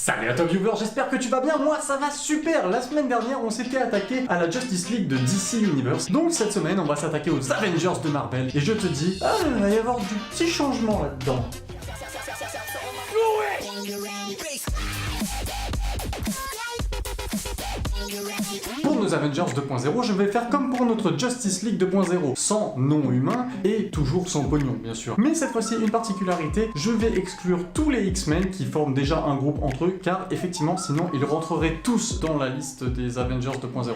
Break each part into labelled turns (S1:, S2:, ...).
S1: Salut à toi viewer, j'espère que tu vas bien, moi ça va super. La semaine dernière on s'était attaqué à la Justice League de DC Universe, donc cette semaine on va s'attaquer aux Avengers de Marvel, et je te dis, il va y avoir du petit changement là-dedans. Pour nos Avengers 2.0, je vais faire comme pour notre Justice League 2.0, sans nom humain et toujours sans pognon, bien sûr. Mais cette fois-ci, une particularité, je vais exclure tous les X-Men qui forment déjà un groupe entre eux, car effectivement, sinon, ils rentreraient tous dans la liste des Avengers 2.0.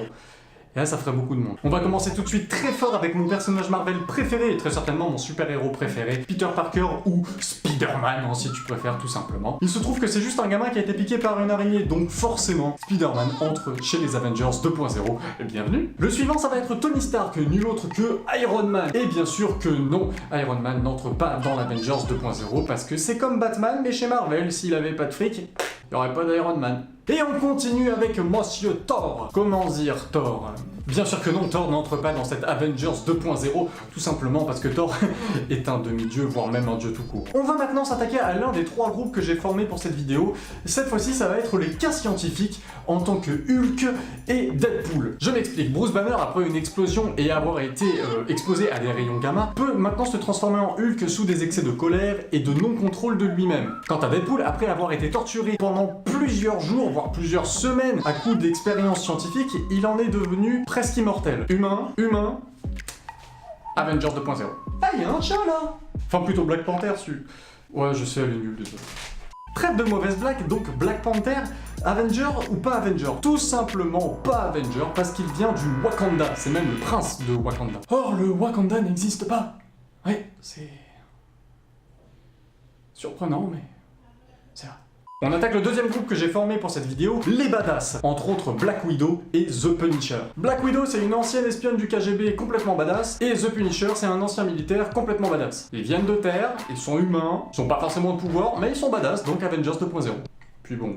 S1: Et là, ça ferait beaucoup de monde. On va commencer tout de suite très fort avec mon personnage Marvel préféré, et très certainement mon super-héros préféré, Peter Parker ou Spider-Man, hein, si tu préfères, tout simplement. Il se trouve que c'est juste un gamin qui a été piqué par une araignée, donc forcément, Spider-Man entre chez les Avengers 2.0. Et bienvenue. Le suivant, ça va être Tony Stark, nul autre que Iron Man. Et bien sûr que non, Iron Man n'entre pas dans l'Avengers 2.0, parce que c'est comme Batman, mais chez Marvel, s'il avait pas de fric, il n'y aurait pas d'Iron Man. Et on continue avec Monsieur Thor. Comment dire Thor? Bien sûr que non, Thor n'entre pas dans cette Avengers 2.0, tout simplement parce que Thor est un demi-dieu, voire même un dieu tout court. On va maintenant s'attaquer à l'un des trois groupes que j'ai formés pour cette vidéo. Cette fois-ci, ça va être les cas scientifiques en tant que Hulk et Deadpool. Je m'explique, Bruce Banner, après une explosion et avoir été exposé à des rayons gamma, peut maintenant se transformer en Hulk sous des excès de colère et de non-contrôle de lui-même. Quant à Deadpool, après avoir été torturé pendant plusieurs jours, voire plusieurs semaines, à coup d'expériences scientifiques, il en est devenu presque immortel. Humain, Avengers 2.0. Ah, il y a un chat là! Enfin, plutôt Black Panther, celui. Ouais, je sais, elle est nulle, désolé. Trêve de mauvaise blague, donc Black Panther, Avenger ou pas Avenger? Tout simplement pas Avenger, parce qu'il vient du Wakanda, c'est même le prince de Wakanda. Or, le Wakanda n'existe pas. Ouais, c'est... surprenant, mais... c'est vrai. On attaque le deuxième groupe que j'ai formé pour cette vidéo, les badass, entre autres Black Widow et The Punisher. Black Widow, c'est une ancienne espionne du KGB complètement badass, et The Punisher, c'est un ancien militaire complètement badass. Ils viennent de Terre, ils sont humains, ils sont pas forcément de pouvoir, mais ils sont badass, donc Avengers 2.0. Puis bon...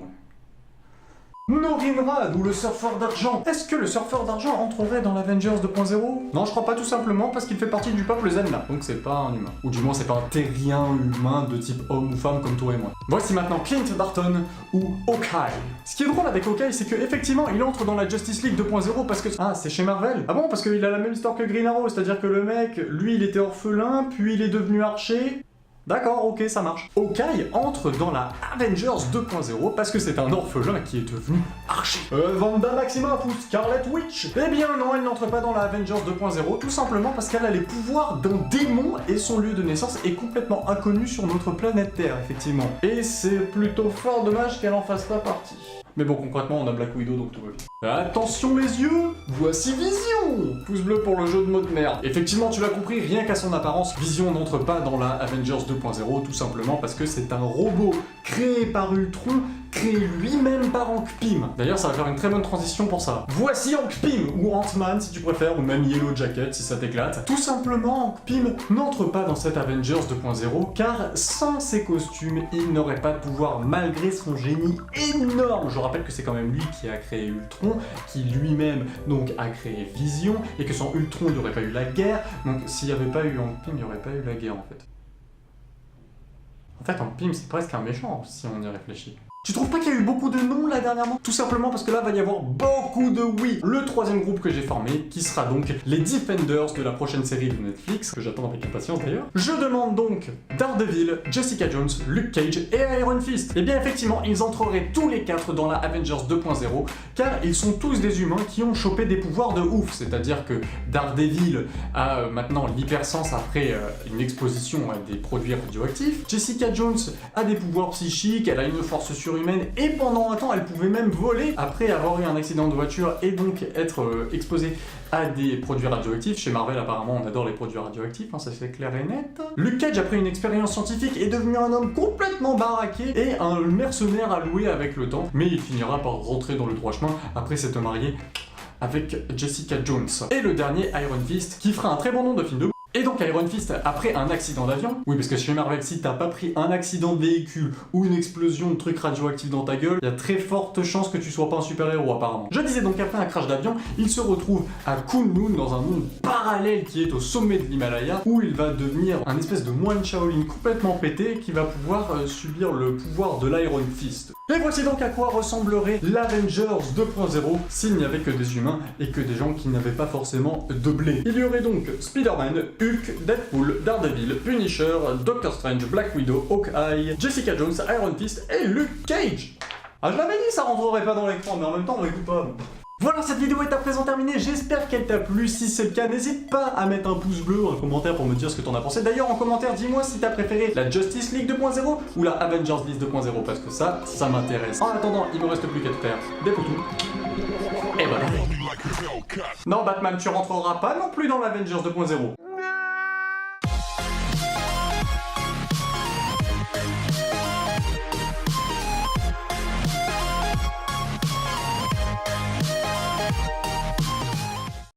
S1: Norinrad, ou le surfeur d'argent. Est-ce que le surfeur d'argent entrerait dans l'Avengers 2.0? Non, je crois pas, tout simplement parce qu'il fait partie du peuple Zenla, donc c'est pas un humain. Ou du moins c'est pas un terrien humain de type homme ou femme comme toi et moi. Voici maintenant Clint Barton ou Hawkeye. Ce qui est drôle avec Hawkeye, c'est que effectivement il entre dans la Justice League 2.0 parce que... Ah, c'est chez Marvel? Ah bon? Parce qu'il a la même histoire que Green Arrow, c'est-à-dire que le mec, lui il était orphelin, puis il est devenu archer... D'accord, ok, ça marche. Hawkeye entre dans la Avengers 2.0 parce que c'est un orphelin qui est devenu archer. Wanda Maximoff ou Scarlet Witch? Eh bien non, elle n'entre pas dans la Avengers 2.0, tout simplement parce qu'elle a les pouvoirs d'un démon et son lieu de naissance est complètement inconnu sur notre planète Terre, effectivement. Et c'est plutôt fort dommage qu'elle en fasse pas partie. Mais bon, concrètement, on a Black Widow, donc tout va bien. Attention les yeux, voici Vision! Pouce bleu pour le jeu de mots de merde. Effectivement, tu l'as compris, rien qu'à son apparence, Vision n'entre pas dans la Avengers 2.0, tout simplement parce que c'est un robot créé par Ultron, créé lui-même par Hank Pym. D'ailleurs, ça va faire une très bonne transition pour ça. Voici Hank Pym, ou Ant-Man si tu préfères, ou même Yellow Jacket si ça t'éclate. Tout simplement, Hank Pym n'entre pas dans cette Avengers 2.0, car sans ses costumes, il n'aurait pas de pouvoir malgré son génie énorme. Je rappelle que c'est quand même lui qui a créé Ultron, qui lui-même donc a créé Vision, et que sans Ultron, il n'y aurait pas eu la guerre. Donc s'il n'y avait pas eu Hank Pym, il n'y aurait pas eu la guerre en fait. En fait, Hank Pym, c'est presque un méchant si on y réfléchit. Tu trouves pas qu'il y a eu beaucoup de noms là dernièrement? Tout simplement parce que là va y avoir beaucoup de oui. Le troisième groupe que j'ai formé, qui sera donc les Defenders de la prochaine série de Netflix, que j'attends avec impatience d'ailleurs. Je demande donc Daredevil, Jessica Jones, Luke Cage et Iron Fist. Et bien effectivement, ils entreraient tous les quatre dans la Avengers 2.0, car ils sont tous des humains qui ont chopé des pouvoirs de ouf. C'est-à-dire que Daredevil a maintenant l'hypersens après une exposition à des produits radioactifs. Jessica Jones a des pouvoirs psychiques, elle a une force surhumaine, et pendant un temps elle pouvait même voler après avoir eu un accident de voiture et donc être exposée à des produits radioactifs. Chez Marvel apparemment on adore les produits radioactifs, hein, ça c'est clair et net. Luke Cage après une expérience scientifique est devenu un homme complètement baraqué et un mercenaire alloué avec le temps, mais il finira par rentrer dans le droit chemin après s'être marié avec Jessica Jones. Et le dernier, Iron Fist, qui fera un très bon nom de film de Et donc Iron Fist, après un accident d'avion, oui parce que chez Marvel, si t'as pas pris un accident de véhicule ou une explosion de trucs radioactifs dans ta gueule, il y a très forte chance que tu sois pas un super-héros apparemment. Je disais donc après un crash d'avion, il se retrouve à Kunlun dans un monde parallèle qui est au sommet de l'Himalaya, où il va devenir un espèce de moine Shaolin complètement pété qui va pouvoir subir le pouvoir de l'Iron Fist. Et voici donc à quoi ressemblerait l'Avengers 2.0 s'il n'y avait que des humains et que des gens qui n'avaient pas forcément de blé. Il y aurait donc Spider-Man, Hulk, Deadpool, Daredevil, Punisher, Doctor Strange, Black Widow, Hawkeye, Jessica Jones, Iron Fist et Luke Cage. Ah je l'avais dit, ça rentrerait pas dans l'écran, mais en même temps on m'écoute pas. Voilà, cette vidéo est à présent terminée, j'espère qu'elle t'a plu. Si c'est le cas, n'hésite pas à mettre un pouce bleu, un commentaire pour me dire ce que t'en as pensé. D'ailleurs, en commentaire, dis-moi si t'as préféré la Justice League 2.0 ou la Avengers List 2.0, parce que ça m'intéresse. En attendant, il me reste plus qu'à te faire des poutous. Et voilà. Non, Batman, tu rentreras pas non plus dans l'Avengers 2.0.